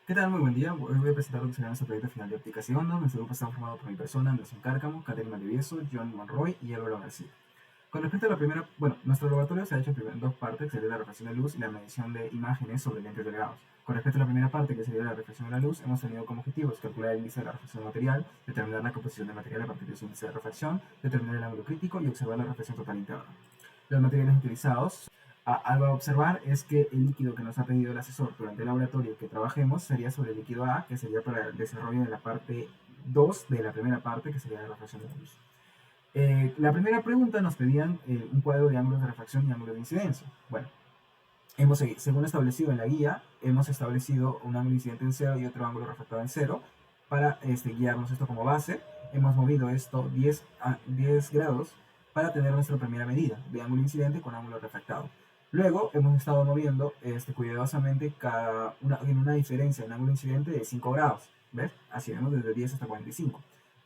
¿Qué tal? Muy buen día. Hoy voy a presentar lo que será nuestro proyecto final de ópticas y ondas. Nuestro grupo está formado por mi persona, Anderson Cárcamo, Catherine Maldivieso, John Monroy y Álvaro García. Con respecto a la primera, bueno, nuestro laboratorio se ha hecho en dos partes, que sería la reflexión de luz y la medición de imágenes sobre lentes delgados. Con respecto a la primera parte, que sería la reflexión de la luz, hemos tenido como objetivos calcular el índice de la reflexión del material, determinar la composición del material a partir de su índice de refracción, determinar el ángulo crítico y observar la reflexión total interna. Los materiales utilizados, algo a observar es que el líquido que nos ha pedido el asesor durante el laboratorio que trabajemos sería sobre el líquido A, que sería para el desarrollo de la parte 2 de la primera parte, que sería la refracción de la luz. La primera pregunta nos pedían un cuadro de ángulos de refracción y ángulos de incidencia. Bueno, según establecido en la guía, hemos establecido un ángulo incidente en cero y otro ángulo refractado en cero para guiarnos esto como base. Hemos movido esto 10 grados para tener nuestra primera medida de ángulo incidente con ángulo refractado. Luego hemos estado moviendo cuidadosamente en una diferencia en ángulo incidente de 5 grados. ¿Ves? Así vemos desde 10 hasta 45.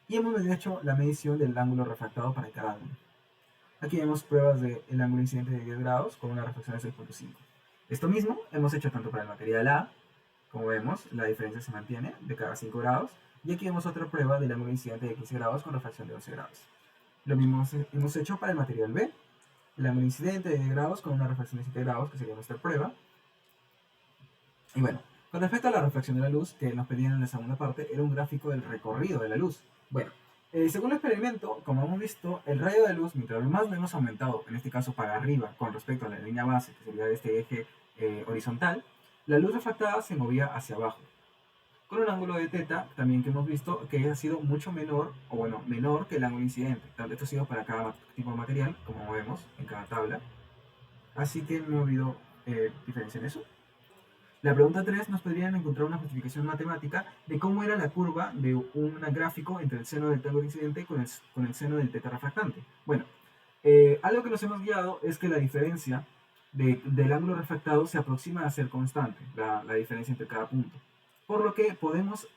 Y hemos hecho la medición del ángulo refractado para cada ángulo. Aquí vemos pruebas del ángulo incidente de 10 grados con una reflexión de 6.5. Esto mismo hemos hecho tanto para el material A, como vemos, la diferencia se mantiene de cada 5 grados, y aquí vemos otra prueba del ángulo incidente de 15 grados con refracción de 11 grados. Lo mismo hemos hecho para el material B, el ángulo incidente de 10 grados con una refracción de 7 grados, que sería nuestra prueba. Y bueno, con respecto a la refracción de la luz, que nos pedían en la segunda parte, era un gráfico del recorrido de la luz. Bueno, según el experimento, como hemos visto, el rayo de luz, mientras más lo hemos aumentado, en este caso para arriba, con respecto a la línea base, que sería de este eje horizontal, la luz refractada se movía hacia abajo, con un ángulo de teta también que hemos visto que ha sido mucho menor, o bueno, menor que el ángulo incidente. Esto ha sido para cada tipo de material, como vemos en cada tabla. Así que no ha habido diferencia en eso. La pregunta 3 nos podrían encontrar una justificación matemática de cómo era la curva de un gráfico entre el seno del ángulo incidente con el seno del teta refractante. Bueno, algo que nos hemos guiado es que la diferencia del ángulo refractado se aproxima a ser constante, la diferencia entre cada punto. Por lo que podemos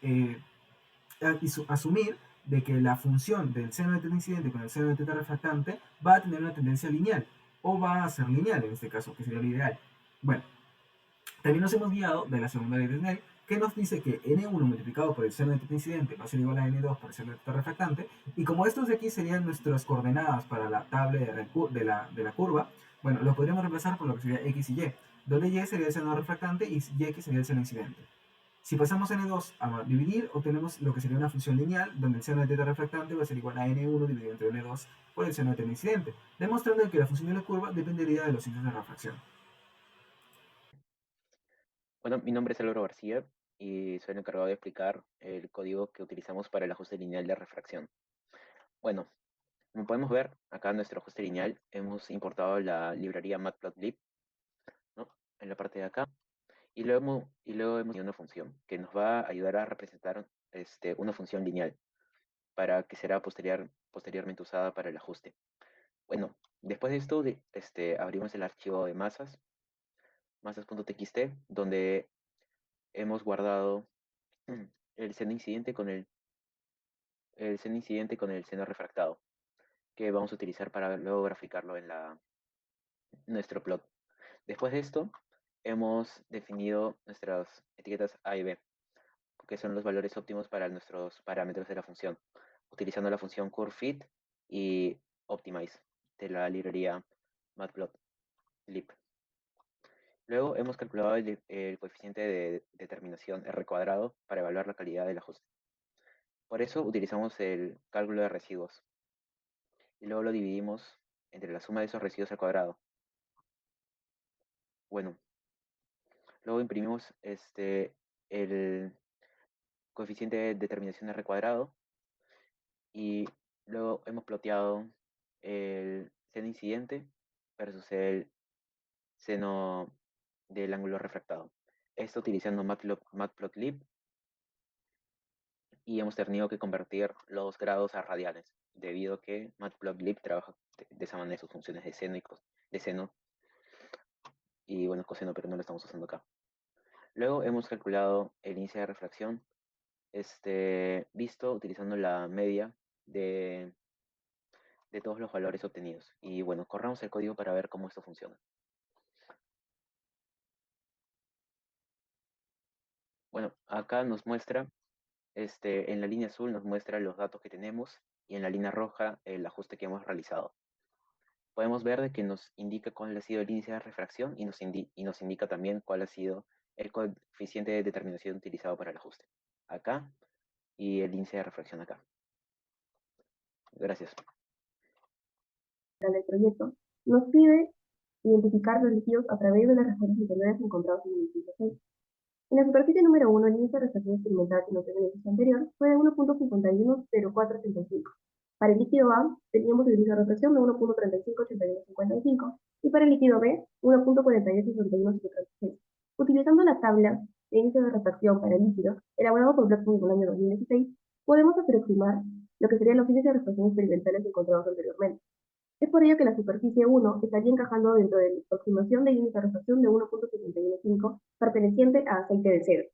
asumir de que la función del seno del teta incidente con el seno del teta refractante va a tener una tendencia lineal, o va a ser lineal en este caso, que sería lo ideal. Bueno, también nos hemos guiado de la segunda ley de Snell, que nos dice que n1 multiplicado por el seno de teta incidente va a ser igual a n2 por el seno de teta refractante, y como estos de aquí serían nuestras coordenadas para la tabla de la curva, bueno, lo podríamos reemplazar por lo que sería x y y, donde y sería el seno refractante y x sería el seno incidente. Si pasamos n2 a dividir, obtenemos lo que sería una función lineal, donde el seno de teta refractante va a ser igual a n1 dividido entre n2 por el seno de teta incidente, demostrando que la función de la curva dependería de los índices de refracción. Bueno, mi nombre es Álvaro García y soy el encargado de explicar el código que utilizamos para el ajuste lineal de refracción. Bueno, como podemos ver, acá en nuestro ajuste lineal hemos importado la librería Matplotlib, ¿no? En la parte de acá, y luego hemos tenido una función que nos va a ayudar a representar una función lineal para que será posteriormente usada para el ajuste. Bueno, después de esto, abrimos el archivo de masas.txt, donde hemos guardado el seno incidente con el seno incidente con el seno refractado, que vamos a utilizar para luego graficarlo en nuestro plot. Después de esto, hemos definido nuestras etiquetas A y B, que son los valores óptimos para nuestros parámetros de la función, utilizando la función curveFit y optimize de la librería matplotlib. Luego hemos calculado el coeficiente de determinación R cuadrado para evaluar la calidad del ajuste. Por eso utilizamos el cálculo de residuos y luego lo dividimos entre la suma de esos residuos al cuadrado. Bueno, luego imprimimos el coeficiente de determinación R cuadrado y luego hemos ploteado el seno incidente versus el seno del ángulo refractado. Esto utilizando Matplotlib, y hemos tenido que convertir los grados a radianes, debido a que Matplotlib trabaja de esa manera sus funciones de seno de seno y bueno, coseno, pero no lo estamos usando acá. Luego hemos calculado el índice de refracción, visto utilizando la media de todos los valores obtenidos. Y bueno, corramos el código para ver cómo esto funciona. Bueno, acá nos muestra, en la línea azul nos muestra los datos que tenemos y en la línea roja el ajuste que hemos realizado. Podemos ver de que nos indica cuál ha sido el índice de refracción y nos indica también cuál ha sido el coeficiente de determinación utilizado para el ajuste. Acá y el índice de refracción acá. Gracias. Del proyecto, nos pide identificar los líquidos a través de las referencias interiores encontrados en el edificio 6. En la superficie número 1, el índice de refracción experimental que nos dio el ejercicio anterior fue de 1.510435. Para el líquido A, teníamos el índice de refracción de 1.358155 y para el líquido B, 1.4861736. Utilizando la tabla de índice de refracción para líquidos, elaborado por Blackburn en el año 2016, podemos aproximar lo que serían los índices de refracción experimentales encontrados anteriormente. Es por ello que la superficie 1 estaría encajando dentro de la aproximación de índice de refracción de 1.715 perteneciente a aceite de cedro.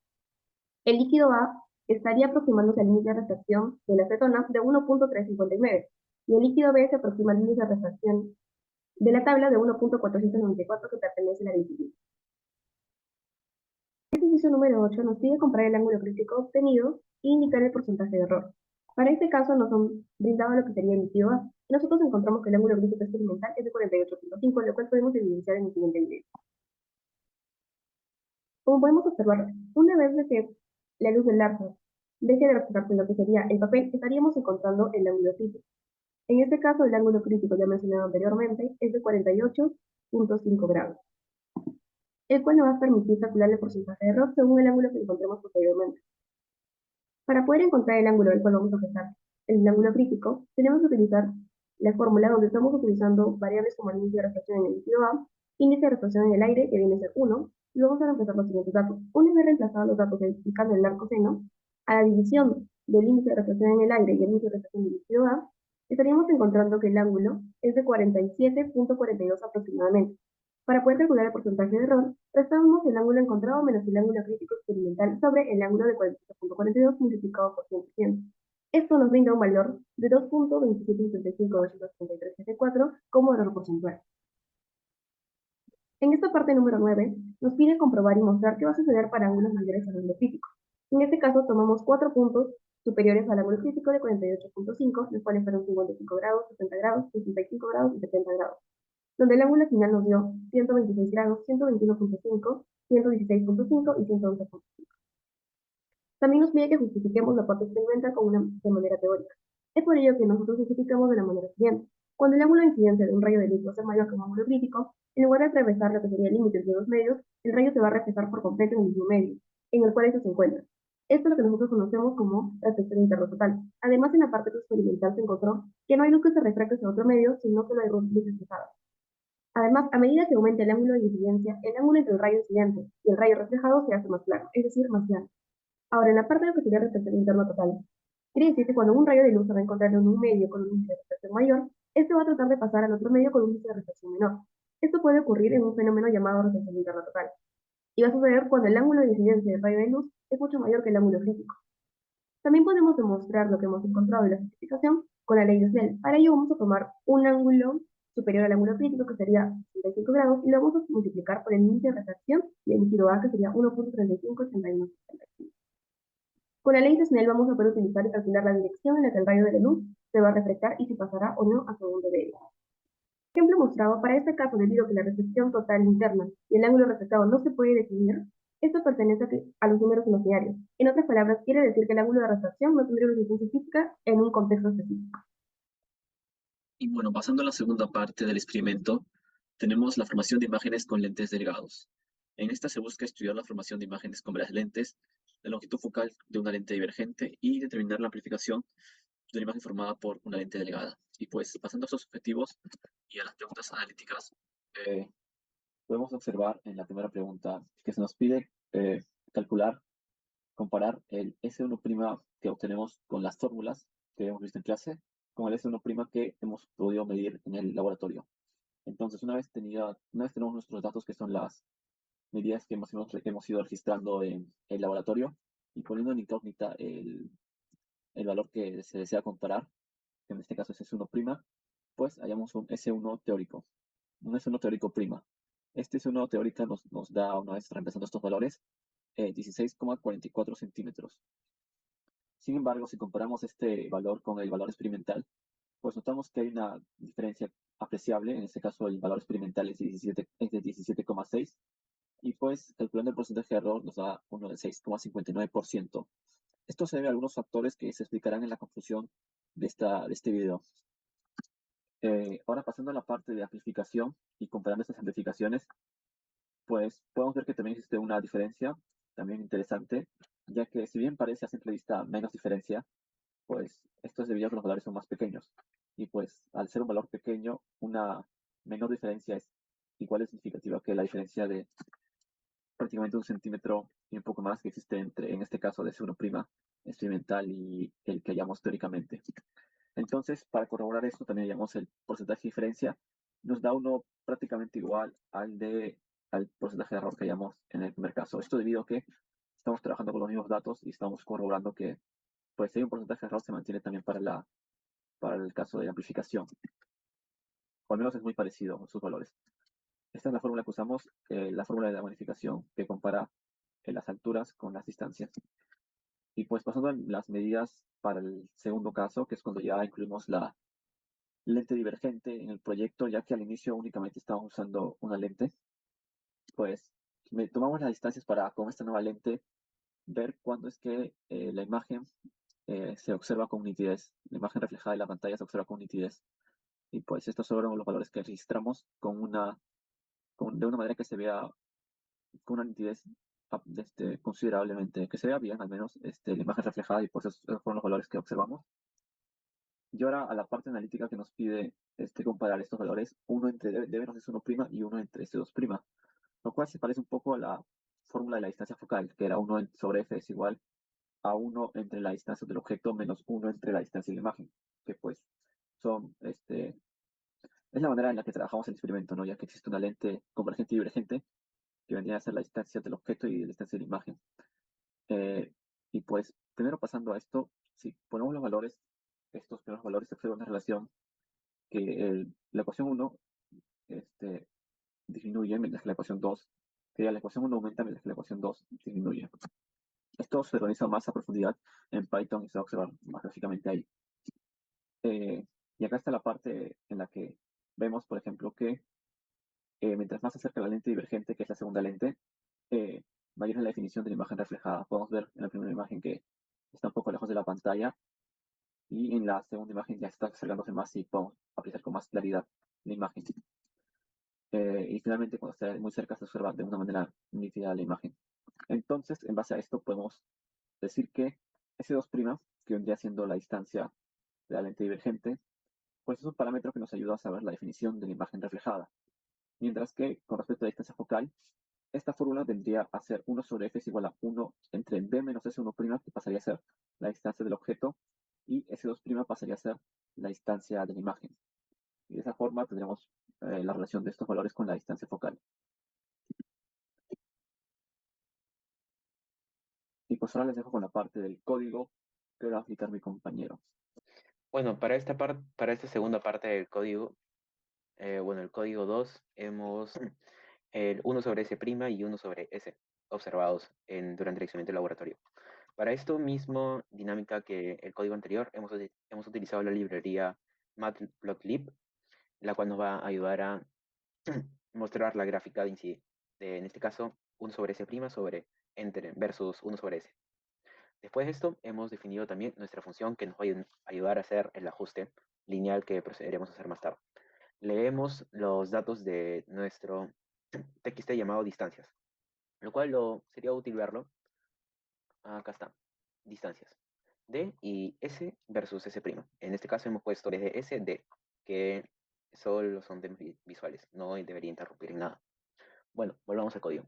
El líquido A estaría aproximándose al índice de refracción de la acetona de 1.359 y el líquido B se aproxima al índice de refracción de la tabla de 1.494 que pertenece a la disciplina. El ejercicio número 8 nos pide comparar el ángulo crítico obtenido e indicar el porcentaje de error. Para este caso nos han brindado lo que sería el líquido A. Y nosotros encontramos que el ángulo crítico experimental es de 48.5, lo cual podemos evidenciar en el siguiente video. Como podemos observar, una vez de que la luz del láser deje de reflejarse en lo que sería el papel, estaríamos encontrando el ángulo crítico. En este caso, el ángulo crítico ya mencionado anteriormente es de 48.5 grados, el cual nos va a permitir calcular el porcentaje de error según el ángulo que encontremos posteriormente. Para poder encontrar el ángulo del cual vamos a fijar el ángulo crítico, tenemos que utilizar la fórmula donde estamos utilizando variables como el índice de refracción en el líquido A, índice de refracción en el aire, que viene a ser 1, y vamos a reemplazar los siguientes datos. Una vez reemplazados los datos indicando el arco seno, a la división del índice de refracción en el aire y el índice de refracción en el líquido A, estaríamos encontrando que el ángulo es de 47.42 aproximadamente. Para poder calcular el porcentaje de error, restamos el ángulo encontrado menos el ángulo crítico experimental sobre el ángulo de 47.42 multiplicado por 100%. Esto nos brinda un valor de 2.277583374 como error porcentual. En esta parte número 9, nos pide comprobar y mostrar qué va a suceder para ángulos mayores al ángulo crítico. En este caso, tomamos 4 puntos superiores al ángulo crítico de 48.5, los cuales fueron 55 grados, 60 grados, 65 grados y 70 grados, donde el ángulo final nos dio 126 grados, 121.5, 116.5 y 111.5. También nos pide que justifiquemos la parte experimental de manera teórica. Es por ello que nosotros justificamos de la manera siguiente. Cuando el ángulo de incidencia de un rayo de luz va a ser mayor que un ángulo crítico, en lugar de atravesar lo que sería el límite entre dos medios, el rayo se va a reflejar por completo en el mismo medio, en el cual eso se encuentra. Esto es lo que nosotros conocemos como reflexión interno total. Además, en la parte experimental se encontró que no hay luz que se refracte hacia otro medio, sino que no hay luz reflejada. Además, a medida que aumenta el ángulo de incidencia, el ángulo entre el rayo incidente y el rayo reflejado se hace más claro, es decir, más llano. Ahora, en la parte de lo que sería reflexión interna total, quiere decir que cuando un rayo de luz se va a encontrar en un medio con un índice de reflexión mayor, este va a tratar de pasar al otro medio con un índice de reflexión menor. Esto puede ocurrir en un fenómeno llamado reflexión interna total, y va a suceder cuando el ángulo de incidencia del rayo de luz es mucho mayor que el ángulo crítico. También podemos demostrar lo que hemos encontrado en la justificación con la ley de Snell. Para ello vamos a tomar un ángulo superior al ángulo crítico, que sería 65 grados, y lo vamos a multiplicar por el índice de refracción del líquido A, que sería 1.3581. Con la ley de Snell vamos a poder utilizar y calcular la dirección en la que el rayo de la luz se va a reflectar y si pasará o no a segundo de ella. Ejemplo mostrado, para este caso, debido a que la reflexión total interna y el ángulo reflectado no se puede definir, esto pertenece a los números imaginarios. En otras palabras, quiere decir que el ángulo de refracción no tendría una existencia física en un contexto específico. Y bueno, pasando a la segunda parte del experimento, tenemos la formación de imágenes con lentes delgados. En esta se busca estudiar la formación de imágenes con varias lentes, la longitud focal de una lente divergente y determinar la amplificación de una imagen formada por una lente delgada. Y pues, pasando a estos objetivos y a las preguntas analíticas, podemos observar en la primera pregunta que se nos pide calcular, comparar el S1' que obtenemos con las fórmulas que hemos visto en clase con el S1' que hemos podido medir en el laboratorio. Entonces, una vez tenemos nuestros datos, que son las medidas que hemos ido registrando en el laboratorio, y poniendo en incógnita el valor que se desea comparar, que en este caso es S1', pues hallamos un S1 teórico, un S1 teórico prima. Este S1 teórico nos da, una vez reemplazando estos valores, 16,44 centímetros. Sin embargo, si comparamos este valor con el valor experimental, pues notamos que hay una diferencia apreciable. En este caso, el valor experimental es de 17,6 y pues calculando el porcentaje de error nos da uno de 6,59%. Esto se debe a algunos factores que se explicarán en la conclusión de este video. Ahora pasando a la parte de amplificación y comparando estas amplificaciones, pues podemos ver que también existe una diferencia también interesante, ya que si bien parece a simple vista menos diferencia, pues esto es debido a que los valores son más pequeños. Y pues al ser un valor pequeño, una menor diferencia es igual de significativa que la diferencia de prácticamente 1 centímetro y un poco más que existe en este caso de C1' experimental y el que hallamos teóricamente. Entonces, para corroborar esto, también hallamos el porcentaje de diferencia. Nos da uno prácticamente igual al porcentaje de error que hallamos en el primer caso. Esto debido a que estamos trabajando con los mismos datos y estamos corroborando que pues, si hay un porcentaje de error se mantiene también para el caso de amplificación. O al menos es muy parecido en sus valores. Esta es la fórmula que usamos, la fórmula de la bonificación, que compara las alturas con las distancias. Y pues pasando a las medidas para el segundo caso, que es cuando ya incluimos la lente divergente en el proyecto, ya que al inicio únicamente estábamos usando una lente, pues tomamos las distancias para con esta nueva lente ver cuándo es que la imagen se observa con nitidez, la imagen reflejada en la pantalla se observa con nitidez. Y pues estos fueron los valores que registramos de una manera que se vea con una nitidez considerablemente, que se vea bien al menos la imagen reflejada, y pues esos fueron los valores que observamos. Y ahora a la parte analítica que nos pide comparar estos valores, uno entre D menos S1' y uno entre S2', lo cual se parece un poco a la fórmula de la distancia focal, que era 1 sobre F es igual a 1 entre la distancia del objeto menos 1 entre la distancia de la imagen, que pues es la manera en la que trabajamos el experimento, ¿no? Ya que existe una lente convergente y divergente que vendría a ser la distancia del objeto y la distancia de la imagen. Y pues, primero pasando a esto, si ponemos los valores, estos primeros valores se observa una relación que la ecuación 1 disminuye mientras que la ecuación 2, que la ecuación 1 aumenta mientras que la ecuación 2 disminuye. Esto se organiza más a profundidad en Python y se va a observar más gráficamente ahí. Y acá está la parte en la que vemos, por ejemplo, que mientras más se acerca la lente divergente, que es la segunda lente, mayor es la definición de la imagen reflejada. Podemos ver en la primera imagen que está un poco lejos de la pantalla y en la segunda imagen ya está acercándose más y podemos apreciar con más claridad la imagen. Y finalmente cuando está muy cerca se observa de una manera nítida la imagen. Entonces, en base a esto podemos decir que S2', que vendría siendo la distancia de la lente divergente, pues es un parámetro que nos ayuda a saber la definición de la imagen reflejada. Mientras que, con respecto a la distancia focal, esta fórmula vendría a ser 1 sobre F es igual a 1 entre B menos S1', que pasaría a ser la distancia del objeto, y S2' pasaría a ser la distancia de la imagen. Y de esa forma tendremos la relación de estos valores con la distancia focal. Y pues ahora les dejo con la parte del código que va a aplicar mi compañero. Bueno, para esta segunda parte del código, bueno, el código 2, hemos el 1 sobre S' y 1 sobre S observados durante el experimento de laboratorio. Para esto mismo dinámica que el código anterior, hemos utilizado la librería Matplotlib, la cual nos va a ayudar a mostrar la gráfica en este caso, 1 sobre S' sobre Enter versus 1 sobre S. Después de esto, hemos definido también nuestra función que nos va a ayudar a hacer el ajuste lineal que procederemos a hacer más tarde. Leemos los datos de nuestro TXT llamado distancias, lo cual sería útil verlo. Acá está, distancias. D y S versus S'. En este caso hemos puesto desde S, D, que solo son temas visuales, no debería interrumpir en nada. Bueno, volvamos al código.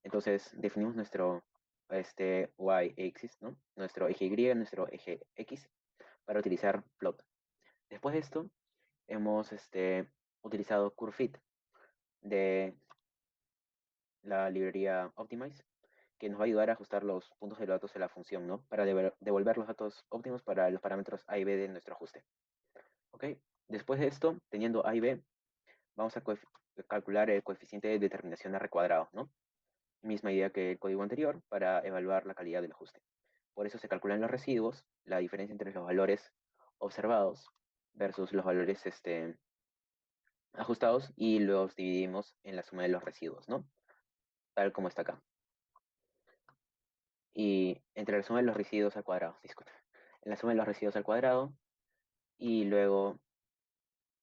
Entonces definimos nuestro y-axis, ¿no? Nuestro eje Y, nuestro eje X, para utilizar plot. Después de esto, hemos utilizado curvefit de la librería Optimize, que nos va a ayudar a ajustar los puntos de los datos de la función, ¿no? Para devolver los datos óptimos para los parámetros A y B de nuestro ajuste. ¿Ok? Después de esto, teniendo A y B, vamos a calcular el coeficiente de determinación R cuadrado, ¿no? Misma idea que el código anterior para evaluar la calidad del ajuste. Por eso se calculan los residuos, la diferencia entre los valores observados versus los valores ajustados, y los dividimos en la suma de los residuos, ¿no? Tal como está acá. Y entre la suma de los residuos al cuadrado, disculpe, en la suma de los residuos al cuadrado, y luego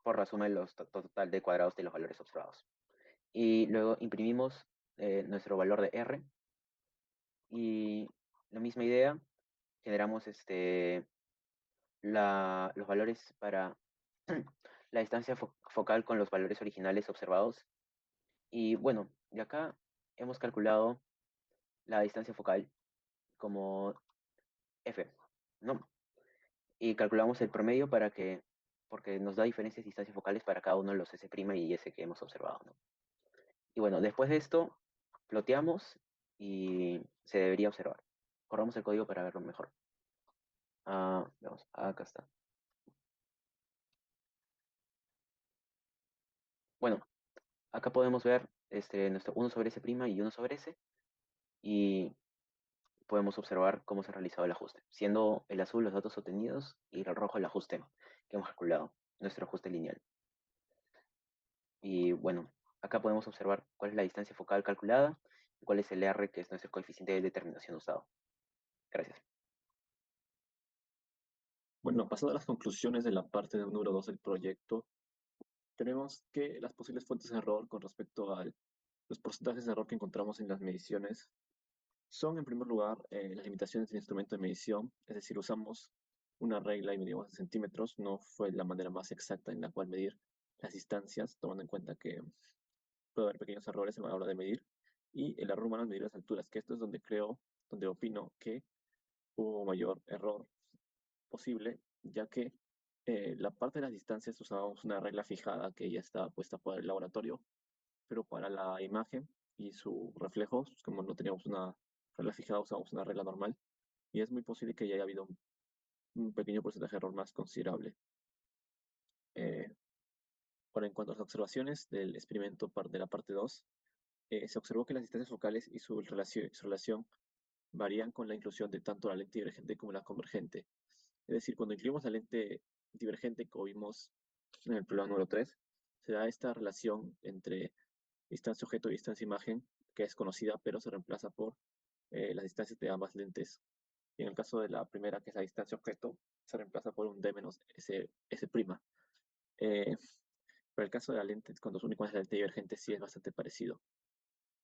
por la suma de los total de cuadrados de los valores observados. Y luego imprimimos nuestro valor de R, y la misma idea, generamos los valores para la distancia focal con los valores originales observados. Y bueno, de acá hemos calculado la distancia focal como F, ¿no? Y calculamos el promedio porque nos da diferencias de distancias focales para cada uno de los S' y S que hemos observado, ¿no? Y bueno, después de esto, ploteamos y se debería observar. Corramos el código para verlo mejor. Veamos, acá está. Bueno, acá podemos ver nuestro 1 sobre S' y 1 sobre S, y podemos observar cómo se ha realizado el ajuste, siendo el azul los datos obtenidos y el rojo el ajuste que hemos calculado, nuestro ajuste lineal. Y bueno, acá podemos observar cuál es la distancia focal calculada y cuál es el R, que es nuestro coeficiente de determinación usado. Gracias. Bueno, pasando a las conclusiones de la parte de número 2 del proyecto, tenemos que las posibles fuentes de error con respecto a los porcentajes de error que encontramos en las mediciones son, en primer lugar, las limitaciones del instrumento de medición, es decir, usamos una regla y medimos en centímetros, no fue la manera más exacta en la cual medir las distancias, tomando en cuenta que puede haber pequeños errores a la hora de medir, y el error humano es medir las alturas, que esto es donde opino que hubo mayor error posible, ya que la parte de las distancias usábamos una regla fijada que ya estaba puesta por el laboratorio, pero para la imagen y su reflejo, como no teníamos una regla fijada, usábamos una regla normal, y es muy posible que ya haya habido un pequeño porcentaje de error más considerable. Eh, Ahora, en cuanto a las observaciones del experimento de la parte 2, se observó que las distancias focales y su relación varían con la inclusión de tanto la lente divergente como la convergente. Es decir, cuando incluimos la lente divergente, como vimos en el problema número 3, se da esta relación entre distancia objeto y distancia imagen, que es conocida, pero se reemplaza por las distancias de ambas lentes. Y en el caso de la primera, que es la distancia objeto, se reemplaza por un D menos S'. Eh, pero el caso de la lente, cuando es único es la lente divergente, sí es bastante parecido.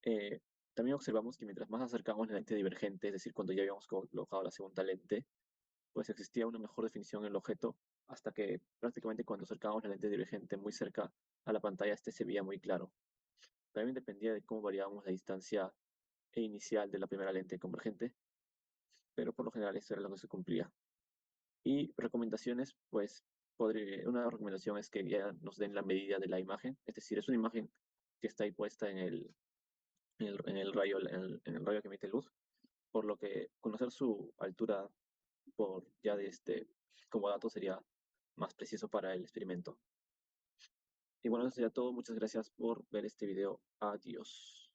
Eh, También observamos que mientras más acercamos la lente divergente, es decir, cuando ya habíamos colocado la segunda lente, pues existía una mejor definición en el objeto, hasta que prácticamente cuando acercábamos la lente divergente muy cerca a la pantalla, este se veía muy claro. También dependía de cómo variábamos la distancia inicial de la primera lente convergente, pero por lo general esto era lo que se cumplía. Y recomendaciones, pues una recomendación es que ya nos den la medida de la imagen, es decir, es una imagen que está ahí puesta en el rayo, en el rayo que emite luz, por lo que conocer su altura por ya de como dato sería más preciso para el experimento. Y bueno, eso sería todo. Muchas gracias por ver este video. Adiós.